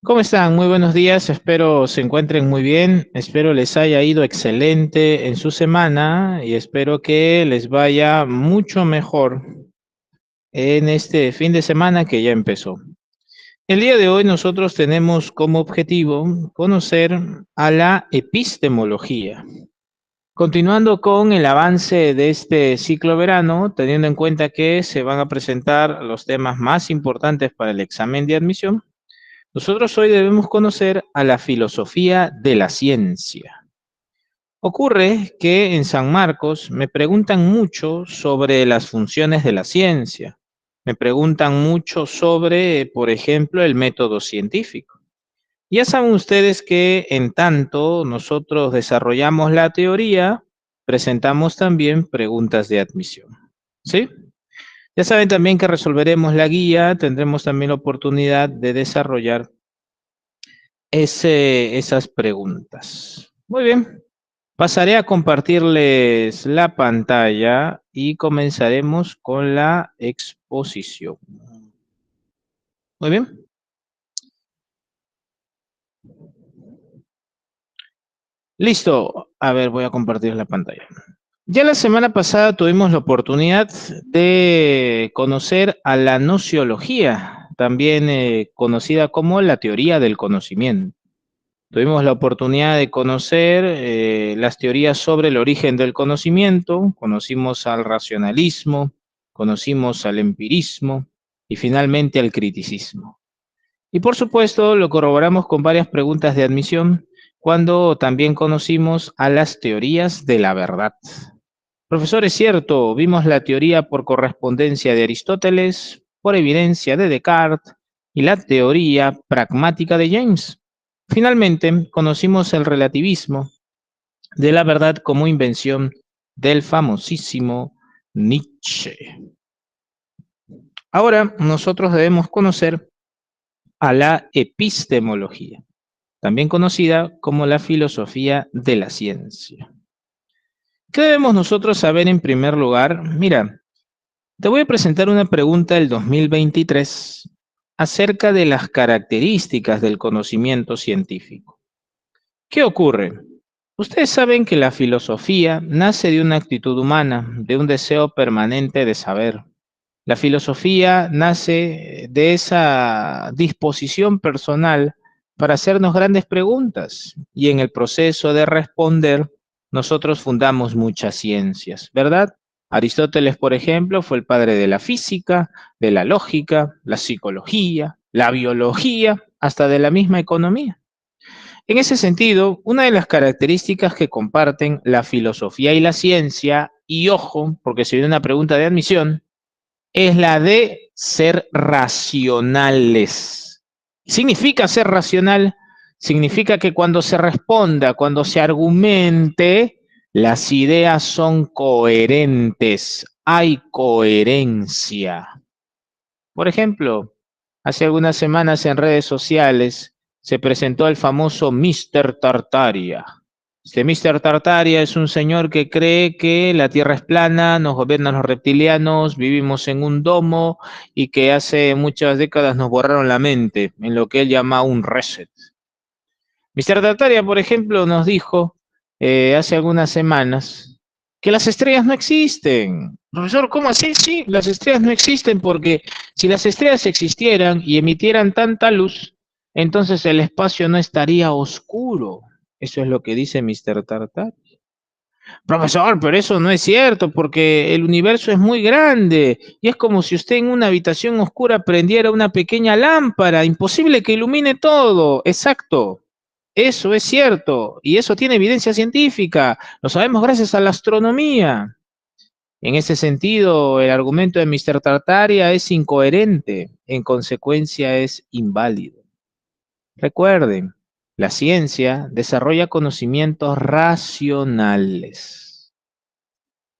¿Cómo están? Muy buenos días, espero se encuentren muy bien, espero les haya ido excelente en su semana y espero que les vaya mucho mejor en este fin de semana que ya empezó. El día de hoy nosotros tenemos como objetivo conocer a la epistemología. Continuando con el avance de este ciclo verano, teniendo en cuenta que se van a presentar los temas más importantes para el examen de admisión, nosotros hoy debemos conocer a la filosofía de la ciencia. Ocurre que en San Marcos me preguntan mucho sobre las funciones de la ciencia. Me preguntan mucho sobre, por ejemplo, el método científico. Ya saben ustedes que en tanto nosotros desarrollamos la teoría, presentamos también preguntas de admisión. ¿Sí? Ya saben también que resolveremos la guía, tendremos también la oportunidad de desarrollar esas preguntas. Muy bien, pasaré a compartirles la pantalla y comenzaremos con la exposición. Muy bien, listo. A ver, voy a compartir la pantalla. Ya la semana pasada tuvimos la oportunidad de conocer a la nociología, también conocida como la teoría del conocimiento. Tuvimos la oportunidad de conocer las teorías sobre el origen del conocimiento, conocimos al racionalismo, conocimos al empirismo y finalmente al criticismo. Y por supuesto lo corroboramos con varias preguntas de admisión cuando también conocimos a las teorías de la verdad. Profesor, es cierto, vimos la teoría por correspondencia de Aristóteles, por evidencia de Descartes y la teoría pragmática de James. Finalmente, conocimos el relativismo de la verdad como invención del famosísimo Nietzsche. Ahora nosotros debemos conocer a la epistemología, también conocida como la filosofía de la ciencia. ¿Qué debemos nosotros saber en primer lugar? Mira, te voy a presentar una pregunta del 2023 acerca de las características del conocimiento científico. ¿Qué ocurre? Ustedes saben que la filosofía nace de una actitud humana, de un deseo permanente de saber. La filosofía nace de esa disposición personal para hacernos grandes preguntas y en el proceso de responder nosotros fundamos muchas ciencias, ¿verdad? Aristóteles, por ejemplo, fue el padre de la física, de la lógica, la psicología, la biología, hasta de la misma economía. En ese sentido, una de las características que comparten la filosofía y la ciencia, y ojo, porque se viene una pregunta de admisión, es la de ser racionales. Significa ser racional, significa que cuando se responda, cuando se argumente, las ideas son coherentes, hay coherencia. Por ejemplo, hace algunas semanas en redes sociales se presentó el famoso Mr. Tartaria. Este Mr. Tartaria es un señor que cree que la Tierra es plana, nos gobiernan los reptilianos, vivimos en un domo y que hace muchas décadas nos borraron la mente en lo que él llama un reset. Mr. Tartaria, por ejemplo, nos dijo hace algunas semanas que las estrellas no existen. Profesor, ¿cómo así? Sí, las estrellas no existen porque si las estrellas existieran y emitieran tanta luz, entonces el espacio no estaría oscuro. Eso es lo que dice Mr. Tartaria. Profesor, pero eso no es cierto porque el universo es muy grande y es como si usted en una habitación oscura prendiera una pequeña lámpara, imposible que ilumine todo. Exacto. Eso es cierto y eso tiene evidencia científica. Lo sabemos gracias a la astronomía. En ese sentido, el argumento de Mr. Tartaria es incoherente, en consecuencia es inválido. Recuerden, la ciencia desarrolla conocimientos racionales.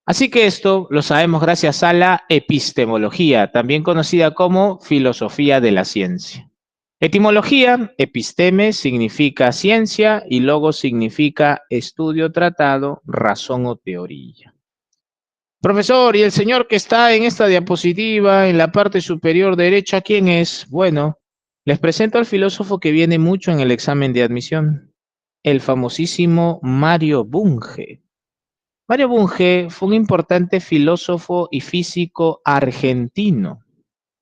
Así que esto lo sabemos gracias a la epistemología, también conocida como filosofía de la ciencia. Etimología, episteme significa ciencia y logo significa estudio, tratado, razón o teoría. Profesor, ¿y el señor que está en esta diapositiva en la parte superior derecha, quién es? Bueno, Les presento al filósofo que viene mucho en el examen de admisión, el famosísimo Mario Bunge. Mario Bunge fue un importante filósofo y físico argentino.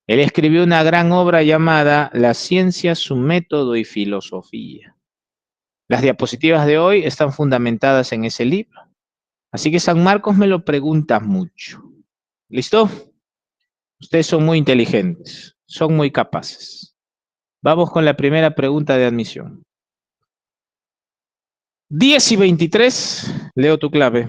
Él escribió una gran obra llamada La ciencia, su método y filosofía. Las diapositivas de hoy están fundamentadas en ese libro. Así que San Marcos me lo pregunta mucho. ¿Listo? Ustedes son muy inteligentes, son muy capaces. Vamos con la primera pregunta de admisión. 10:23, leo tu clave.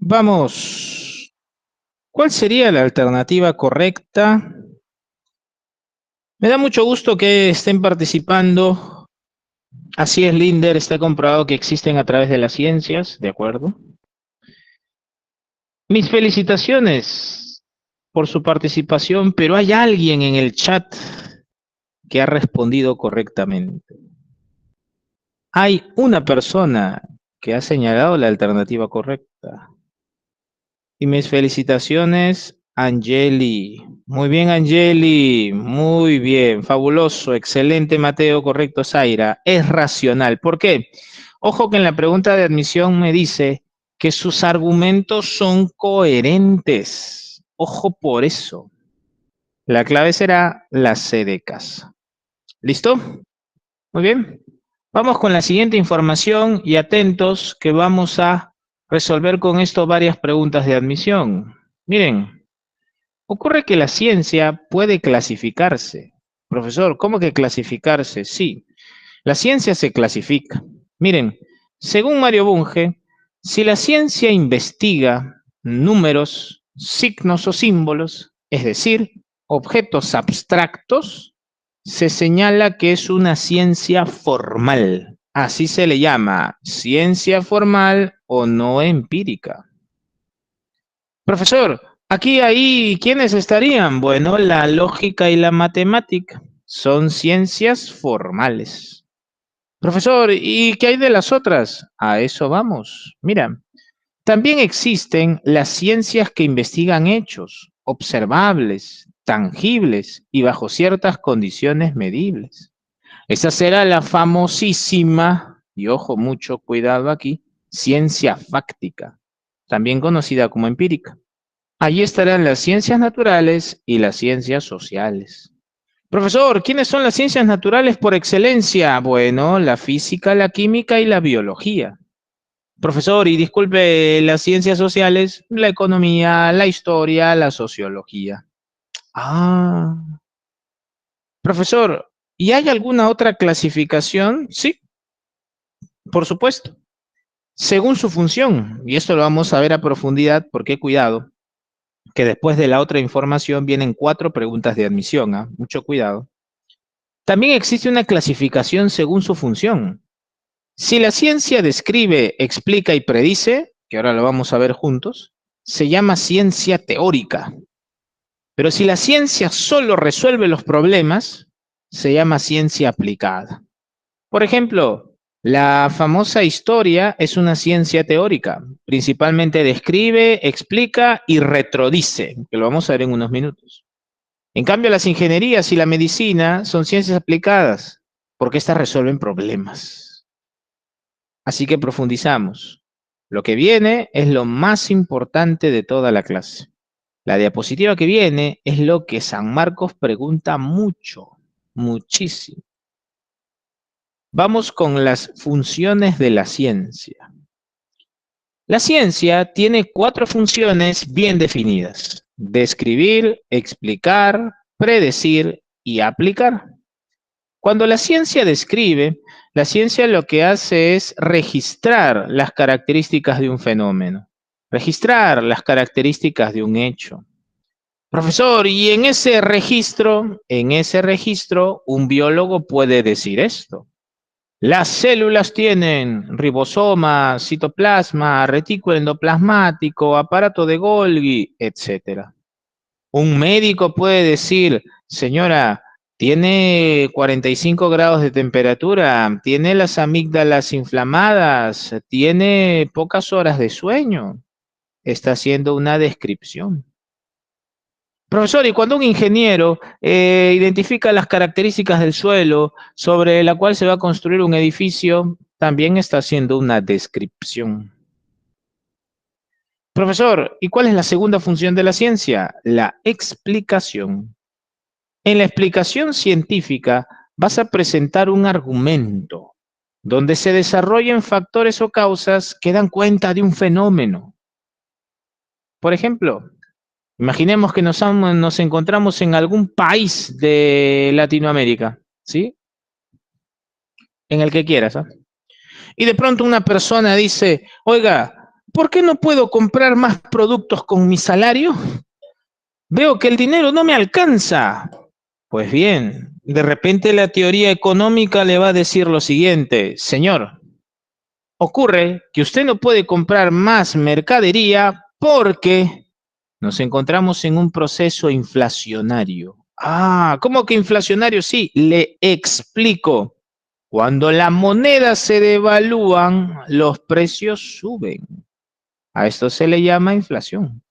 Vamos. ¿Cuál sería la alternativa correcta? Me da mucho gusto que estén participando. Así es, Linder, está comprobado que existen a través de las ciencias, ¿de acuerdo? Mis felicitaciones por su participación, pero hay alguien en el chat que ha respondido correctamente. Hay una persona que ha señalado la alternativa correcta. Y mis felicitaciones, Angeli. Muy bien, Angeli. Muy bien. Fabuloso. Excelente, Mateo. Correcto, Zaira. Es racional. ¿Por qué? Ojo que en la pregunta de admisión me dice que sus argumentos son coherentes. Ojo por eso. La clave será la C de casa. ¿Listo? Muy bien. Vamos con la siguiente información y atentos que vamos a resolver con esto varias preguntas de admisión. Miren, ocurre que la ciencia puede clasificarse. Profesor, ¿cómo que clasificarse? Sí, la ciencia se clasifica. Miren, según Mario Bunge, si la ciencia investiga números, signos o símbolos, es decir, objetos abstractos, se señala que es una ciencia formal. Así se le llama, ciencia formal o no empírica. Profesor, aquí ahí, ¿quiénes estarían? Bueno, la lógica y la matemática son ciencias formales. Profesor, ¿y qué hay de las otras? A eso vamos. Mira, también existen las ciencias que investigan hechos observables, tangibles y bajo ciertas condiciones medibles. Esa será la famosísima, y ojo, mucho cuidado aquí, ciencia fáctica, también conocida como empírica. Allí estarán las ciencias naturales y las ciencias sociales. Profesor, ¿quiénes son las ciencias naturales por excelencia? Bueno, la física, la química y la biología. Profesor, y disculpe, las ciencias sociales, la economía, la historia, la sociología. Ah, profesor, ¿Y hay alguna otra clasificación? Sí, por supuesto. Según su función, y esto lo vamos a ver a profundidad, porque cuidado, que después de la otra información vienen 4 preguntas de admisión, ¿ah? Mucho cuidado. También existe una clasificación según su función. Si la ciencia describe, explica y predice, que ahora lo vamos a ver juntos, se llama ciencia teórica. Pero si la ciencia solo resuelve los problemas, se llama ciencia aplicada. Por ejemplo, la famosa historia es una ciencia teórica. Principalmente describe, explica y retrodice, que lo vamos a ver en unos minutos. En cambio, las ingenierías y la medicina son ciencias aplicadas, porque éstas resuelven problemas. Así que profundizamos. Lo que viene es lo más importante de toda la clase. La diapositiva que viene es lo que San Marcos pregunta mucho, muchísimo. Vamos con las funciones de la ciencia. La ciencia tiene 4 funciones bien definidas: describir, explicar, predecir y aplicar. Cuando la ciencia describe, la ciencia lo que hace es registrar las características de un fenómeno, registrar las características de un hecho. Profesor, y en ese registro, un biólogo puede decir esto. Las células tienen ribosoma, citoplasma, retículo endoplasmático, aparato de Golgi, etc. Un médico puede decir, señora, tiene 45 grados de temperatura, tiene las amígdalas inflamadas, tiene pocas horas de sueño. Está haciendo una descripción. Profesor, y cuando un ingeniero identifica las características del suelo sobre la cual se va a construir un edificio, también está haciendo una descripción. Profesor, ¿y cuál es la segunda función de la ciencia? La explicación. En la explicación científica vas a presentar un argumento donde se desarrollen factores o causas que dan cuenta de un fenómeno. Por ejemplo, imaginemos que nos encontramos en algún país de Latinoamérica, ¿sí? En el que quieras, ¿ah? Y de pronto una persona dice, oiga, ¿por qué no puedo comprar más productos con mi salario? Veo que el dinero no me alcanza. Pues bien, de repente la teoría económica le va a decir lo siguiente, señor, ocurre que usted no puede comprar más mercadería porque nos encontramos en un proceso inflacionario. Ah, ¿cómo que inflacionario? Sí, le explico. Cuando las monedas se devalúan, los precios suben. A esto se le llama inflación.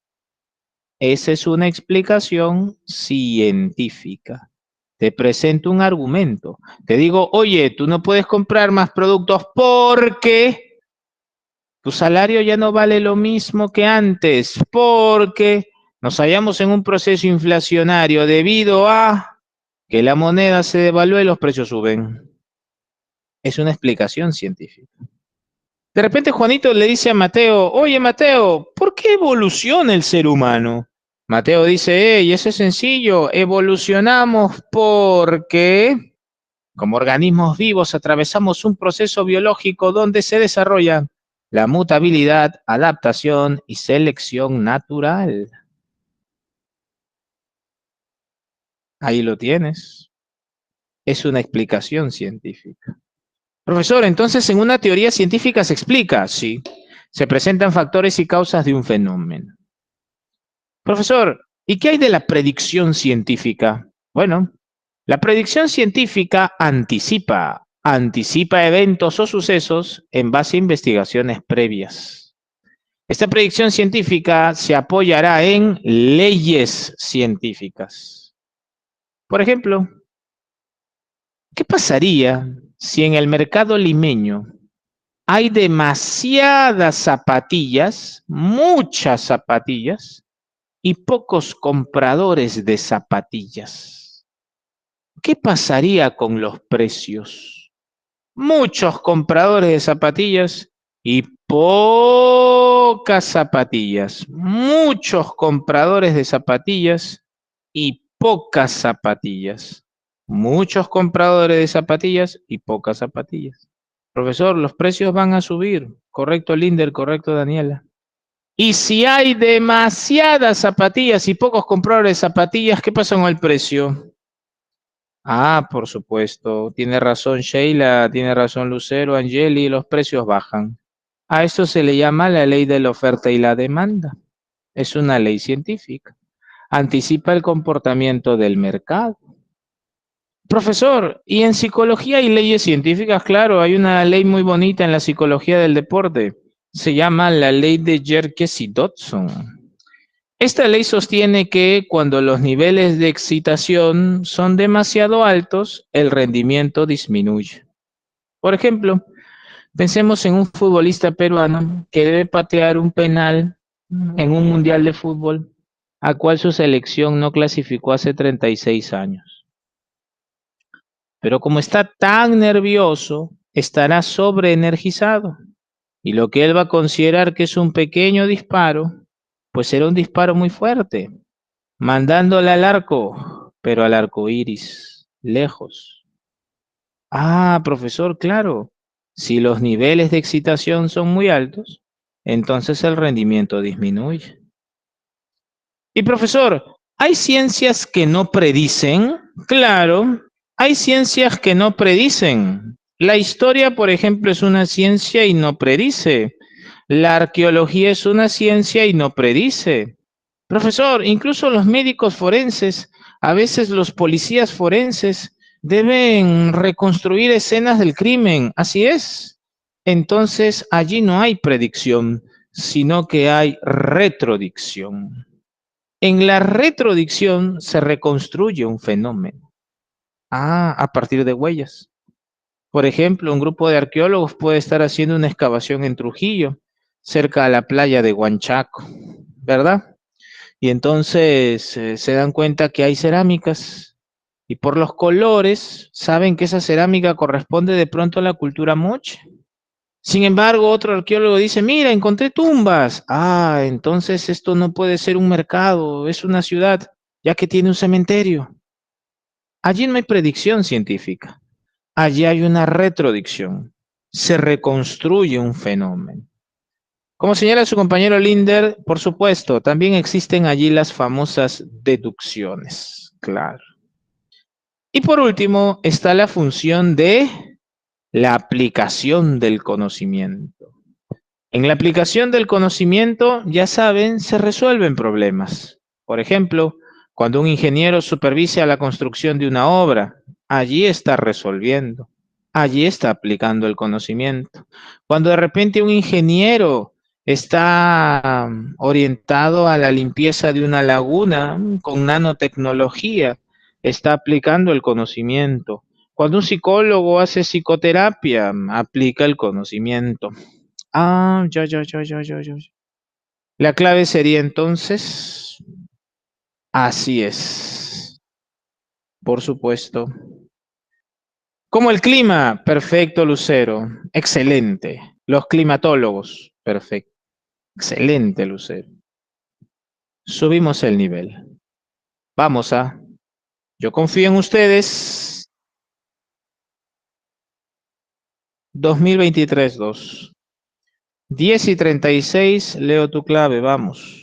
Esa es una explicación científica. Te presento un argumento. Te digo, oye, tú no puedes comprar más productos porque tu salario ya no vale lo mismo que antes, porque nos hallamos en un proceso inflacionario debido a que la moneda se devalúa y los precios suben. Es una explicación científica. De repente Juanito le dice a Mateo, oye Mateo, ¿por qué evoluciona el ser humano? Mateo dice, hey, eso es sencillo, evolucionamos porque como organismos vivos atravesamos un proceso biológico donde se desarrolla la mutabilidad, adaptación y selección natural. Ahí lo tienes. Es una explicación científica. Profesor, entonces en una teoría científica se explica, sí. Se presentan factores y causas de un fenómeno. Profesor, ¿y qué hay de la predicción científica? Bueno, la predicción científica anticipa eventos o sucesos en base a investigaciones previas. Esta predicción científica se apoyará en leyes científicas. Por ejemplo, ¿qué pasaría si en el mercado limeño hay demasiadas zapatillas, muchas zapatillas, y pocos compradores de zapatillas? ¿Qué pasaría con los precios? Muchos compradores de zapatillas y pocas zapatillas. Muchos compradores de zapatillas y pocas zapatillas. Muchos compradores de zapatillas y pocas zapatillas. Profesor, los precios van a subir. Correcto, Linder, correcto, Daniela. Y si hay demasiadas zapatillas y pocos compradores de zapatillas, ¿qué pasa con el precio? Ah, por supuesto. Tiene razón Sheila, tiene razón Lucero, Angeli, los precios bajan. A esto se le llama la ley de la oferta y la demanda. Es una ley científica. Anticipa el comportamiento del mercado. Profesor, y en psicología hay leyes científicas, claro, hay una ley muy bonita en la psicología del deporte. Se llama la ley de Yerkes y Dodson. Esta ley sostiene que cuando los niveles de excitación son demasiado altos, el rendimiento disminuye. Por ejemplo, pensemos en un futbolista peruano que debe patear un penal en un mundial de fútbol, a cual su selección no clasificó hace 36 años. Pero como está tan nervioso, estará sobreenergizado. Y lo que él va a considerar que es un pequeño disparo, pues será un disparo muy fuerte, mandándole al arco, pero al arco iris, lejos. Ah, profesor, claro. Si los niveles de excitación son muy altos, entonces el rendimiento disminuye. Y profesor, ¿hay ciencias que no predicen? Claro, hay ciencias que no predicen. La historia, por ejemplo, es una ciencia y no predice. La arqueología es una ciencia y no predice. Profesor, incluso los médicos forenses, a veces los policías forenses deben reconstruir escenas del crimen. Así es. Entonces, allí no hay predicción, sino que hay retrodicción. En la retrodicción se reconstruye un fenómeno. Ah, a partir de huellas. Por ejemplo, un grupo de arqueólogos puede estar haciendo una excavación en Trujillo, cerca a la playa de Huanchaco, ¿verdad? Y entonces se dan cuenta que hay cerámicas y por los colores saben que esa cerámica corresponde de pronto a la cultura moche. Sin embargo, otro arqueólogo dice, mira, encontré tumbas. Ah, entonces esto no puede ser un mercado, es una ciudad, ya que tiene un cementerio. Allí no hay predicción científica, allí hay una retrodicción. Se reconstruye un fenómeno. Como señala su compañero Linder, por supuesto, también existen allí las famosas deducciones, claro. Y por último, está la función de la aplicación del conocimiento. En la aplicación del conocimiento, ya saben, se resuelven problemas. Por ejemplo, cuando un ingeniero supervisa la construcción de una obra, allí está resolviendo, allí está aplicando el conocimiento. Cuando de repente un ingeniero está orientado a la limpieza de una laguna con nanotecnología, está aplicando el conocimiento. Cuando un psicólogo hace psicoterapia, aplica el conocimiento. Ah, ya. La clave sería entonces, así es, por supuesto. Como el clima, perfecto, Lucero, excelente. Los climatólogos, perfecto, excelente, Lucero. Subimos el nivel. Vamos a, yo confío en ustedes. 2023-2. 10:36, leo tu clave, vamos.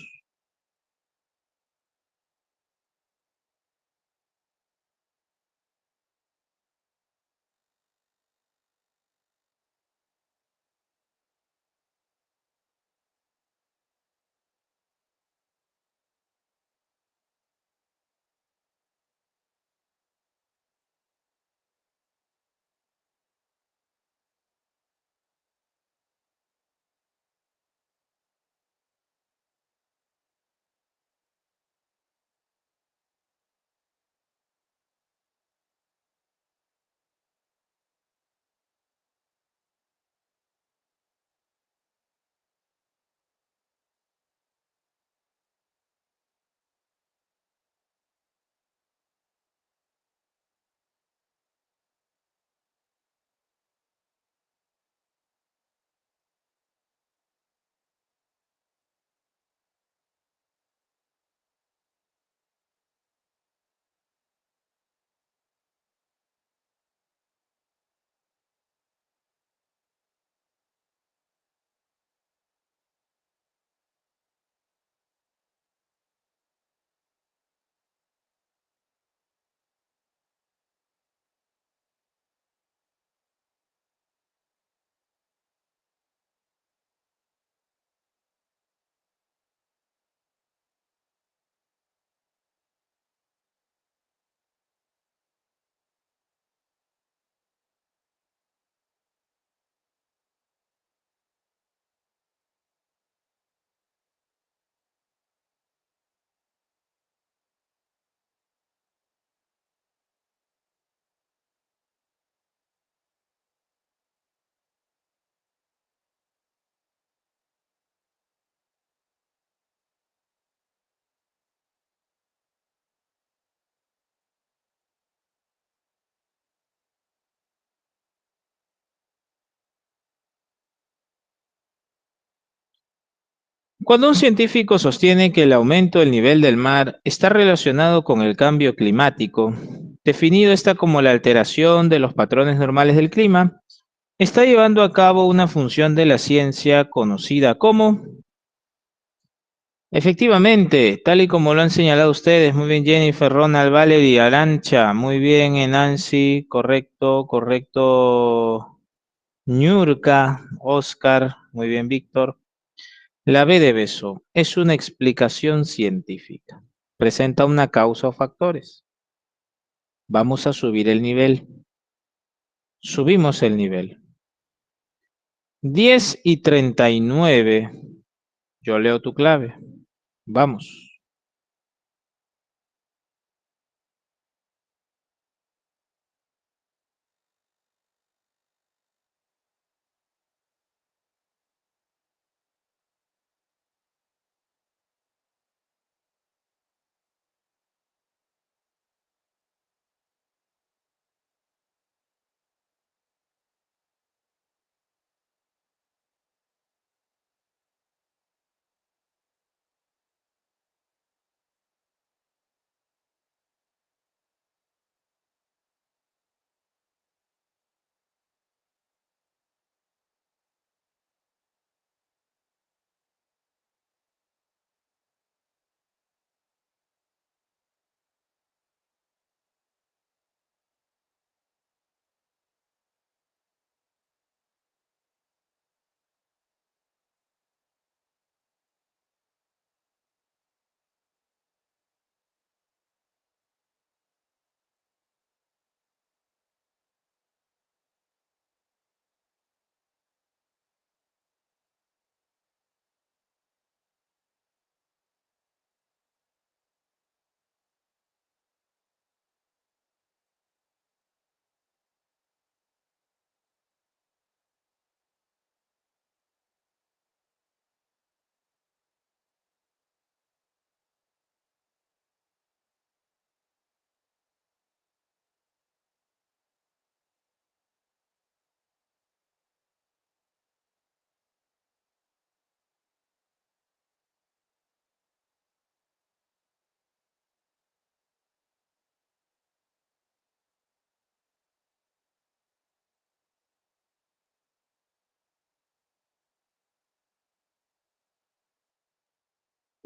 Cuando un científico sostiene que el aumento del nivel del mar está relacionado con el cambio climático, definido está como la alteración de los patrones normales del clima, está llevando a cabo una función de la ciencia conocida como... Efectivamente, tal y como lo han señalado ustedes, muy bien Jennifer, Ronald, Valerie, Arancha, muy bien Nancy, correcto, correcto, Ñurka, Oscar, muy bien Víctor. La B de beso es una explicación científica. Presenta una causa o factores. Vamos a subir el nivel. Subimos el nivel. 10:39. Yo leo tu clave. Vamos.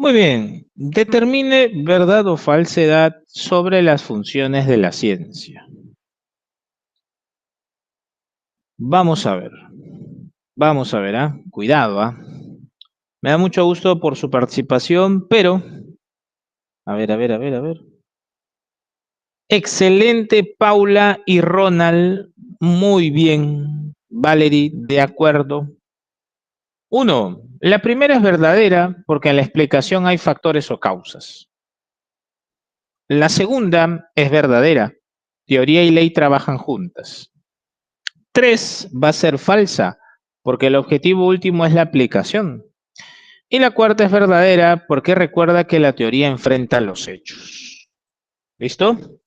Muy bien. Determine verdad o falsedad sobre las funciones de la ciencia. Vamos a ver. Vamos a ver, ¿ah? Cuidado, ¿ah? Me da mucho gusto por su participación, pero... A ver, a ver, a ver, a ver. Excelente, Paula y Ronald. Muy bien. Valerie, de acuerdo. Uno, la primera es verdadera porque en la explicación hay factores o causas. La segunda es verdadera. Teoría y ley trabajan juntas. Tres, va a ser falsa porque el objetivo último es la aplicación. Y la cuarta es verdadera porque recuerda que la teoría enfrenta los hechos. ¿Listo?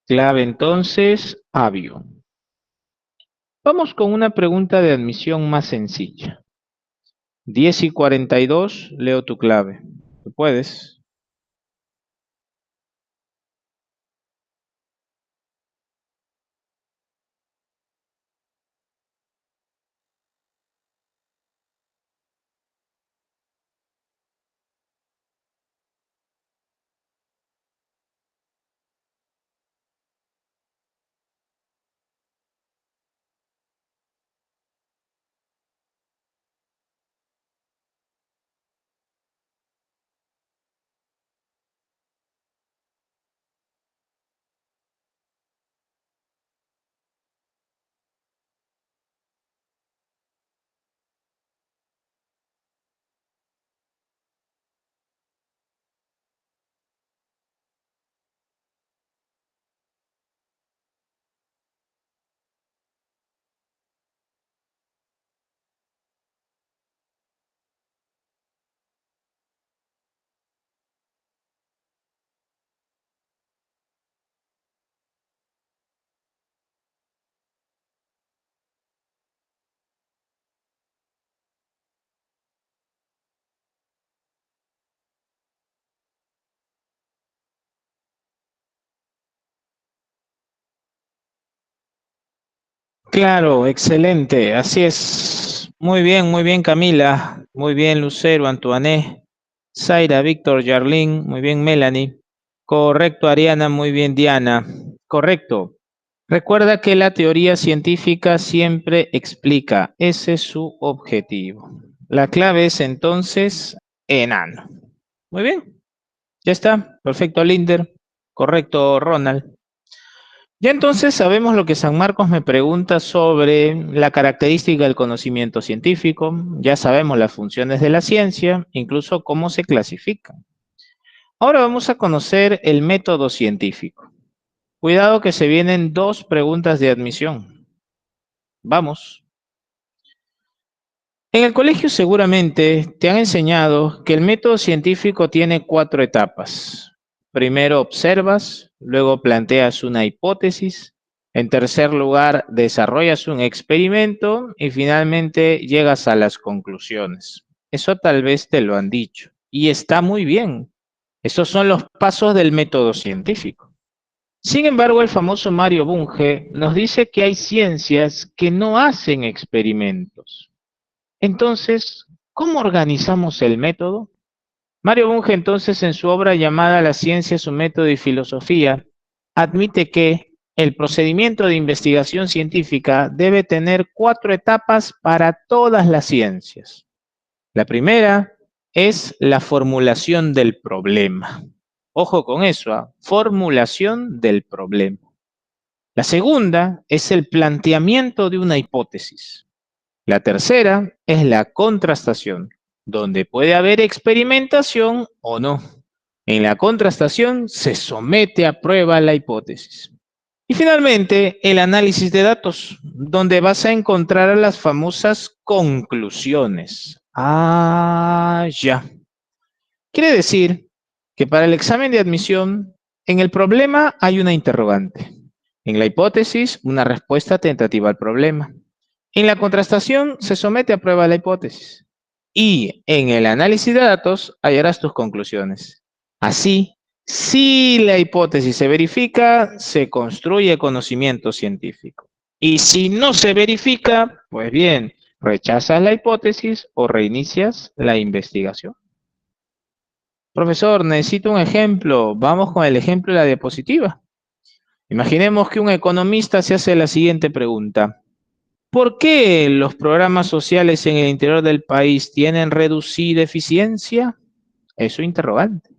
Clave entonces, Avio. Vamos con una pregunta de admisión más sencilla. 10:42, leo tu clave. ¿Tú puedes? Claro, excelente, así es. Muy bien Camila, muy bien Lucero, Antoine, Zaira, Víctor, Yarlín, muy bien Melanie. Correcto Ariana, muy bien Diana. Correcto. Recuerda que la teoría científica siempre explica, ese es su objetivo. La clave es entonces enano. Muy bien, ya está. Perfecto Linder. Correcto Ronald. Ya entonces sabemos lo que San Marcos me pregunta sobre la característica del conocimiento científico, ya sabemos las funciones de la ciencia, incluso cómo se clasifican. Ahora vamos a conocer el método científico. Cuidado que se vienen dos preguntas de admisión. Vamos. En el colegio seguramente te han enseñado que el método científico tiene cuatro etapas. Primero observas, luego planteas una hipótesis, en tercer lugar desarrollas un experimento y finalmente llegas a las conclusiones. Eso tal vez te lo han dicho y está muy bien. Esos son los pasos del método científico. Sin embargo, el famoso Mario Bunge nos dice que hay ciencias que no hacen experimentos. Entonces, ¿cómo organizamos el método? Mario Bunge entonces en su obra llamada La ciencia, su método y filosofía, admite que el procedimiento de investigación científica debe tener cuatro etapas para todas las ciencias. La primera es la formulación del problema. Ojo con eso, ¿eh? Formulación del problema. La segunda es el planteamiento de una hipótesis. La tercera es la contrastación, donde puede haber experimentación o no. En la contrastación se somete a prueba la hipótesis. Y finalmente, el análisis de datos, donde vas a encontrar las famosas conclusiones. Ah, ya. Quiere decir que para el examen de admisión, en el problema hay una interrogante. En la hipótesis, una respuesta tentativa al problema. En la contrastación se somete a prueba la hipótesis y en el análisis de datos hallarás tus conclusiones. Así, si la hipótesis se verifica, se construye conocimiento científico. Y si no se verifica, pues bien, rechazas la hipótesis o reinicias la investigación. Profesor, necesito un ejemplo. Vamos con el ejemplo de la diapositiva. Imaginemos que un economista se hace la siguiente pregunta. ¿Por qué los programas sociales en el interior del país tienen reducida eficiencia? Es su interrogante.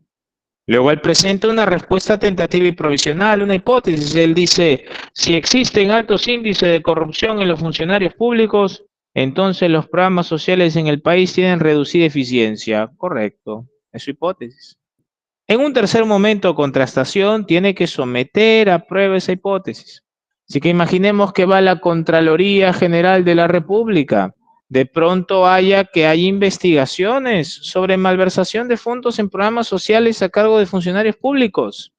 Luego él presenta una respuesta tentativa y provisional, una hipótesis. Él dice, si existen altos índices de corrupción en los funcionarios públicos, entonces los programas sociales en el país tienen reducida eficiencia. Correcto, es su hipótesis. En un tercer momento, contrastación tiene que someter a prueba esa hipótesis. Así que imaginemos que va a la Contraloría General de la República. De pronto haya que hay investigaciones sobre malversación de fondos en programas sociales a cargo de funcionarios públicos.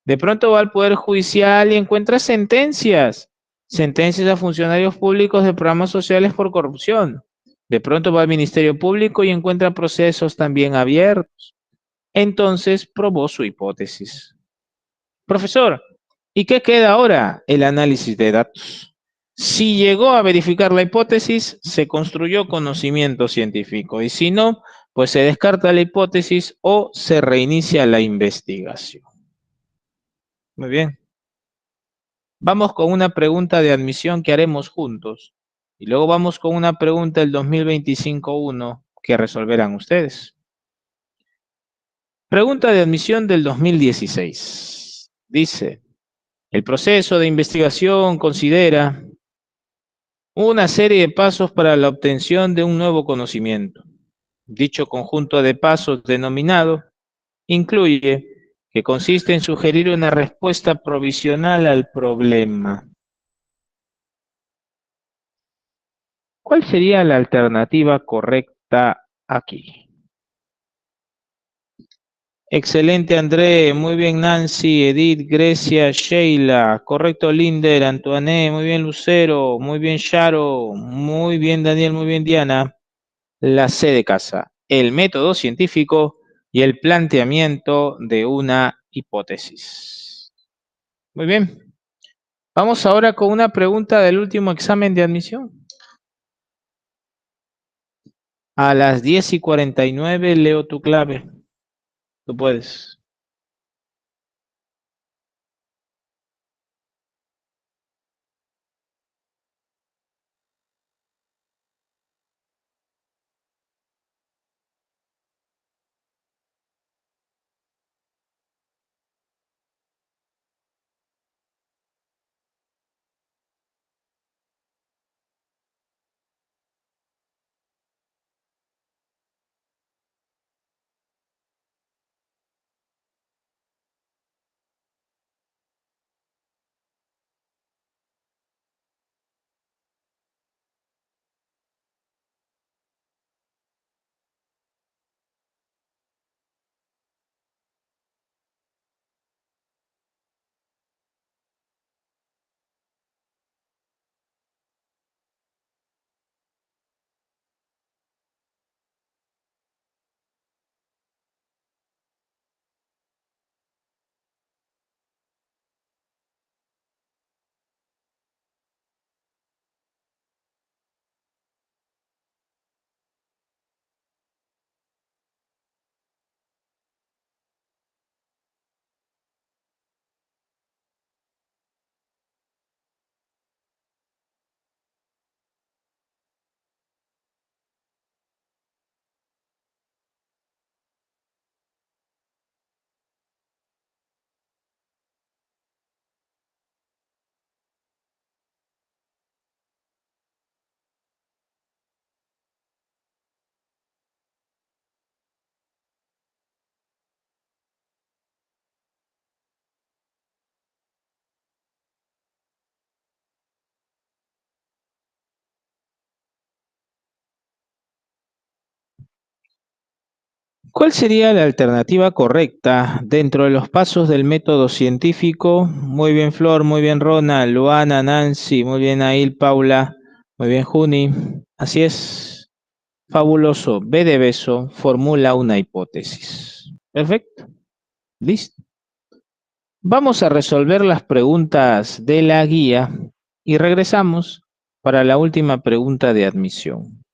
De pronto va al Poder Judicial y encuentra sentencias. Sentencias a funcionarios públicos de programas sociales por corrupción. De pronto va al Ministerio Público y encuentra procesos también abiertos. Entonces probó su hipótesis. Profesor, ¿y qué queda ahora? El análisis de datos. Si llegó a verificar la hipótesis, se construyó conocimiento científico y si no, pues se descarta la hipótesis o se reinicia la investigación. Muy bien. Vamos con una pregunta de admisión que haremos juntos y luego vamos con una pregunta del 2025-1 que resolverán ustedes. Pregunta de admisión del 2016. Dice, el proceso de investigación considera una serie de pasos para la obtención de un nuevo conocimiento. Dicho conjunto de pasos denominado incluye que consiste en sugerir una respuesta provisional al problema. ¿Cuál sería la alternativa correcta aquí? Excelente, André. Muy bien, Nancy, Edith, Grecia, Sheila. Correcto, Linder, Antoine. Muy bien, Lucero. Muy bien, Sharo. Muy bien, Daniel. Muy bien, Diana. La C de casa. El método científico y el planteamiento de una hipótesis. Muy bien. Vamos ahora con una pregunta del último examen de admisión. A las 10:49 leo tu clave. Tú puedes. ¿Cuál sería la alternativa correcta dentro de los pasos del método científico? Muy bien, Flor, muy bien, Rona, Luana, Nancy, muy bien, Ail, Paula, muy bien, Juni. Así es, fabuloso. B de beso formula una hipótesis. Perfecto, listo. Vamos a resolver las preguntas de la guía y regresamos para la última pregunta de admisión.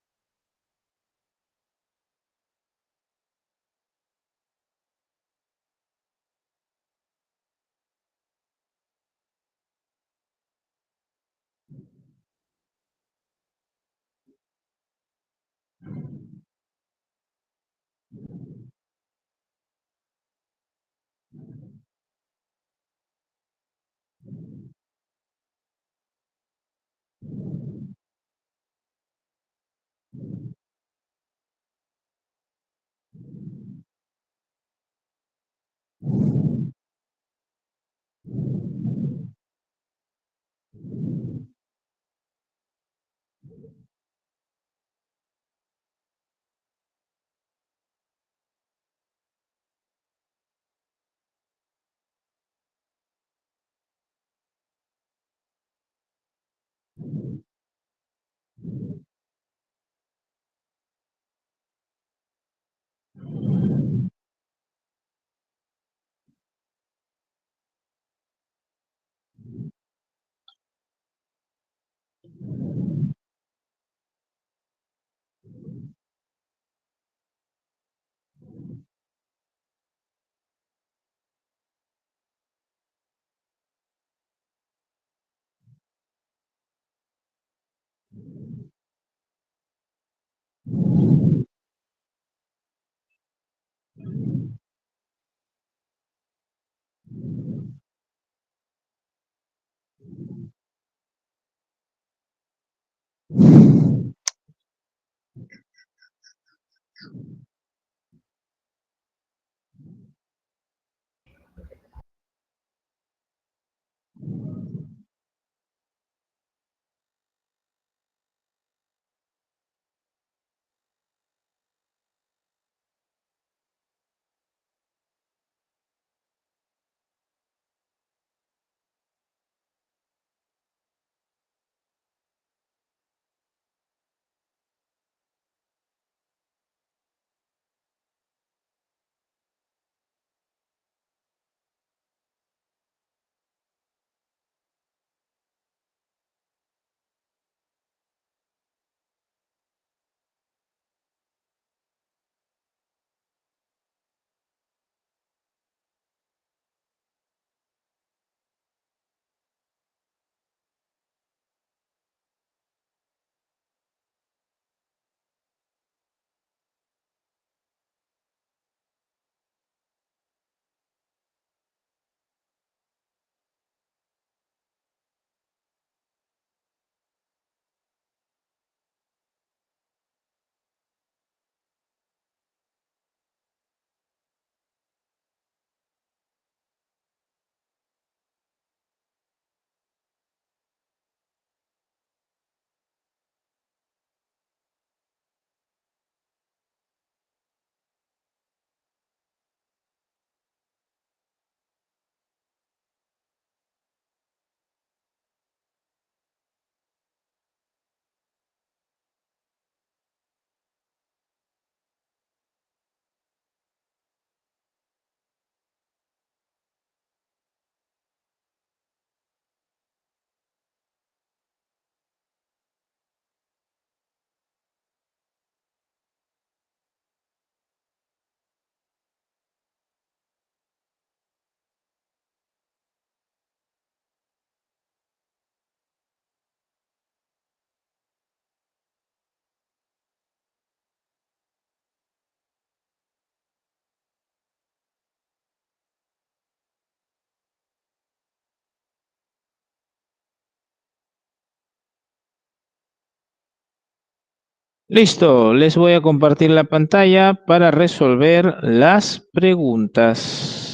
Listo, les voy a compartir la pantalla para resolver las preguntas.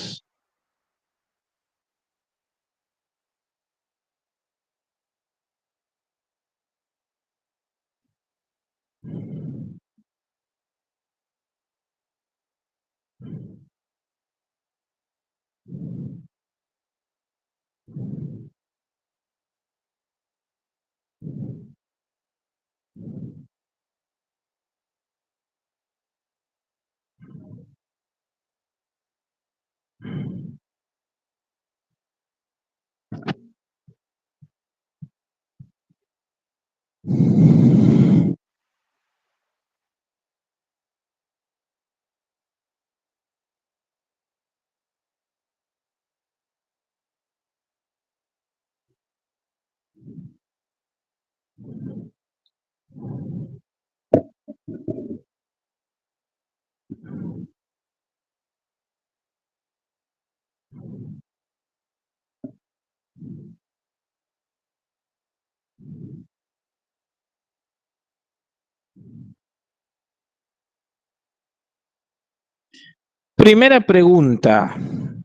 Primera pregunta.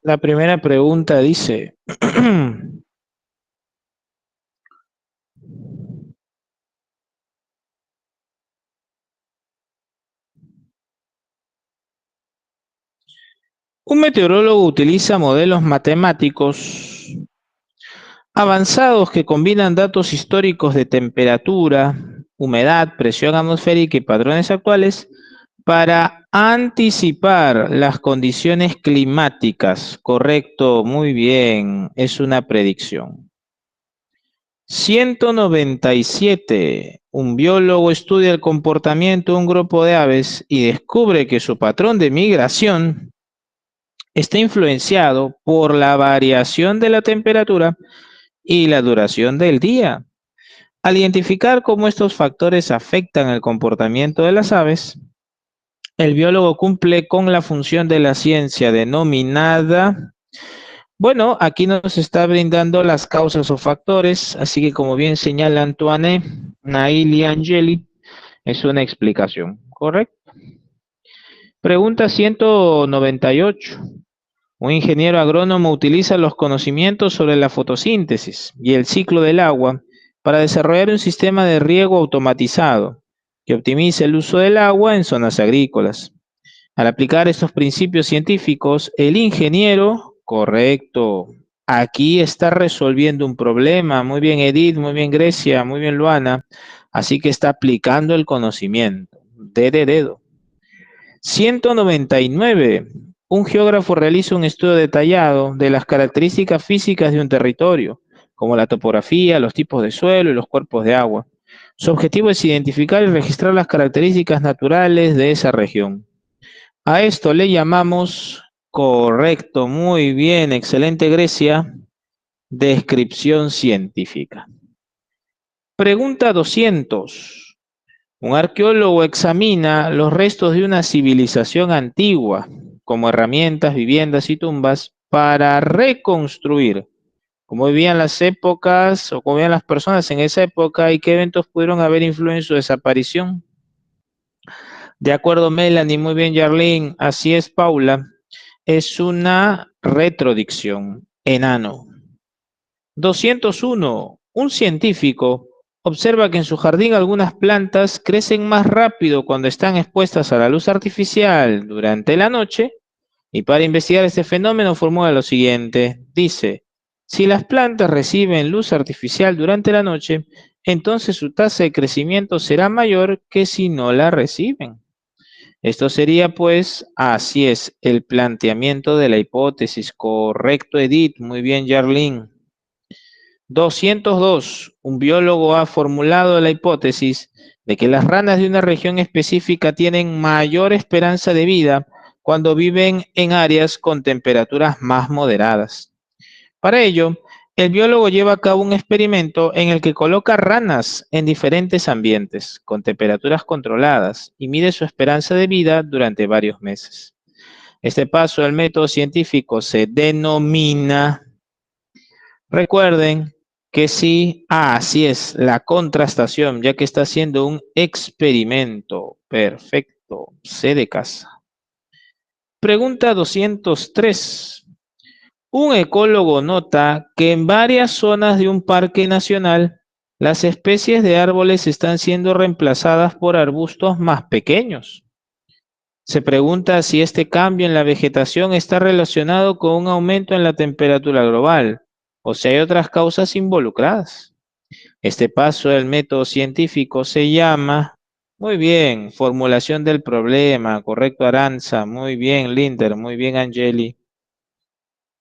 La primera pregunta dice, un meteorólogo utiliza modelos matemáticos avanzados que combinan datos históricos de temperatura, humedad, presión atmosférica y patrones actuales para anticipar las condiciones climáticas. Correcto, muy bien, es una predicción. 197. Un biólogo estudia el comportamiento de un grupo de aves y descubre que su patrón de migración está influenciado por la variación de la temperatura y la duración del día. Al identificar cómo estos factores afectan el comportamiento de las aves, el biólogo cumple con la función de la ciencia denominada, bueno, aquí nos está brindando las causas o factores, así que como bien señala Antoine, Nail y Angeli, es una explicación, ¿correcto? Pregunta 198. Un ingeniero agrónomo utiliza los conocimientos sobre la fotosíntesis y el ciclo del agua para desarrollar un sistema de riego automatizado que optimice el uso del agua en zonas agrícolas. Al aplicar estos principios científicos, el ingeniero, correcto, aquí está resolviendo un problema. Muy bien, Edith, muy bien, Grecia, muy bien, Luana. Así que está aplicando el conocimiento. De dedo. 199. Un geógrafo realiza un estudio detallado de las características físicas de un territorio, como la topografía, los tipos de suelo y los cuerpos de agua. Su objetivo es identificar y registrar las características naturales de esa región. A esto le llamamos, correcto, muy bien, excelente Grecia, descripción científica. Pregunta 200. Un arqueólogo examina los restos de una civilización antigua, como herramientas, viviendas y tumbas, para reconstruir cómo vivían las épocas o cómo vivían las personas en esa época y qué eventos pudieron haber influido en su desaparición. De acuerdo, Melanie, muy bien, Jarlene, así es, Paula. Es una retrodicción, enano. 201. Un científico observa que en su jardín algunas plantas crecen más rápido cuando están expuestas a la luz artificial durante la noche y para investigar este fenómeno formula lo siguiente. Dice, si las plantas reciben luz artificial durante la noche, entonces su tasa de crecimiento será mayor que si no la reciben. Esto sería pues, así es, el planteamiento de la hipótesis. Correcto, Edith. Muy bien, Jarlene. 202. Un biólogo ha formulado la hipótesis de que las ranas de una región específica tienen mayor esperanza de vida cuando viven en áreas con temperaturas más moderadas. Para ello, el biólogo lleva a cabo un experimento en el que coloca ranas en diferentes ambientes con temperaturas controladas y mide su esperanza de vida durante varios meses. Este paso del método científico se denomina, recuerden, Que sí, así es, la contrastación, ya que está haciendo un experimento. Perfecto, C de casa. Pregunta 203. Un ecólogo nota que en varias zonas de un parque nacional las especies de árboles están siendo reemplazadas por arbustos más pequeños. Se pregunta si este cambio en la vegetación está relacionado con un aumento en la temperatura global o si hay otras causas involucradas. Este paso del método científico se llama, muy bien, formulación del problema, correcto Aranza, muy bien Linder, muy bien Angeli.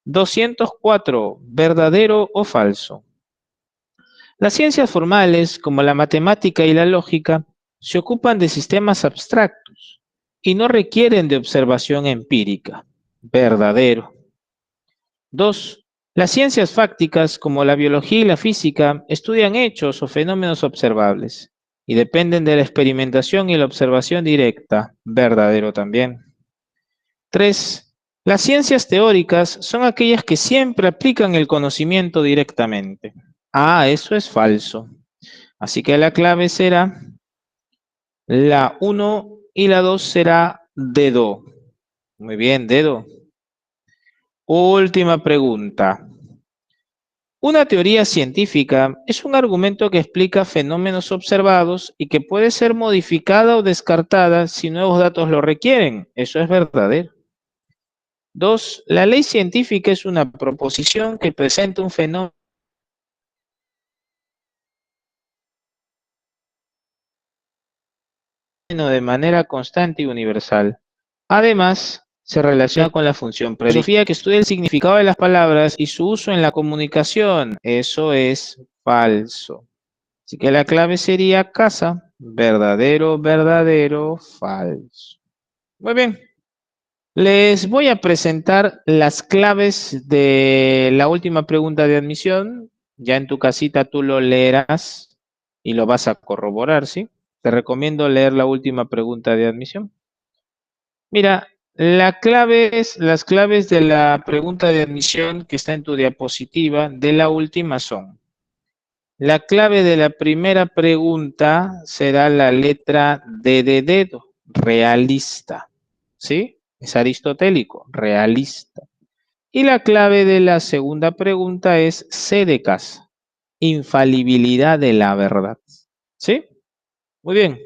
204, ¿verdadero o falso? Las ciencias formales, como la matemática y la lógica, se ocupan de sistemas abstractos y no requieren de observación empírica. Verdadero. 2. Las ciencias fácticas, como la biología y la física, estudian hechos o fenómenos observables y dependen de la experimentación y la observación directa. Verdadero también. 3. Las ciencias teóricas son aquellas que siempre aplican el conocimiento directamente. Ah, eso es falso. Así que la clave será la 1 y la 2 será dedo. Muy bien, dedo. Última pregunta. Una teoría científica es un argumento que explica fenómenos observados y que puede ser modificada o descartada si nuevos datos lo requieren. Eso es verdadero. 2. La ley científica es una proposición que presenta un fenómeno de manera constante y universal. Además, se relaciona con la función predictiva que estudia el significado de las palabras y su uso en la comunicación. Eso es falso. Así que la clave sería casa. Verdadero, verdadero, falso. Muy bien. Les voy a presentar las claves de la última pregunta de admisión. Ya en tu casita tú lo leerás y lo vas a corroborar, ¿sí? Te recomiendo leer la última pregunta de admisión. Mira, las claves de la pregunta de admisión que está en tu diapositiva de la última son: la clave de la primera pregunta será la letra D de dedo, realista, ¿sí? Es aristotélico, realista. Y la clave de la segunda pregunta es C de casa, infalibilidad de la verdad, ¿sí? Muy bien,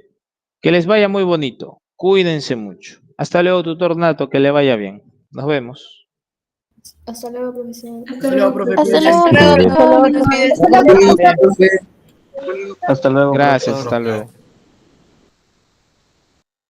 que les vaya muy bonito, cuídense mucho. Hasta luego, tutor Nato, que le vaya bien. Nos vemos. Hasta luego, profesor. Hasta luego, profe. Hasta Cuídese. luego, Hasta luego, profesor. profe. Cuídese. Hasta luego, Gracias, profesor. hasta luego.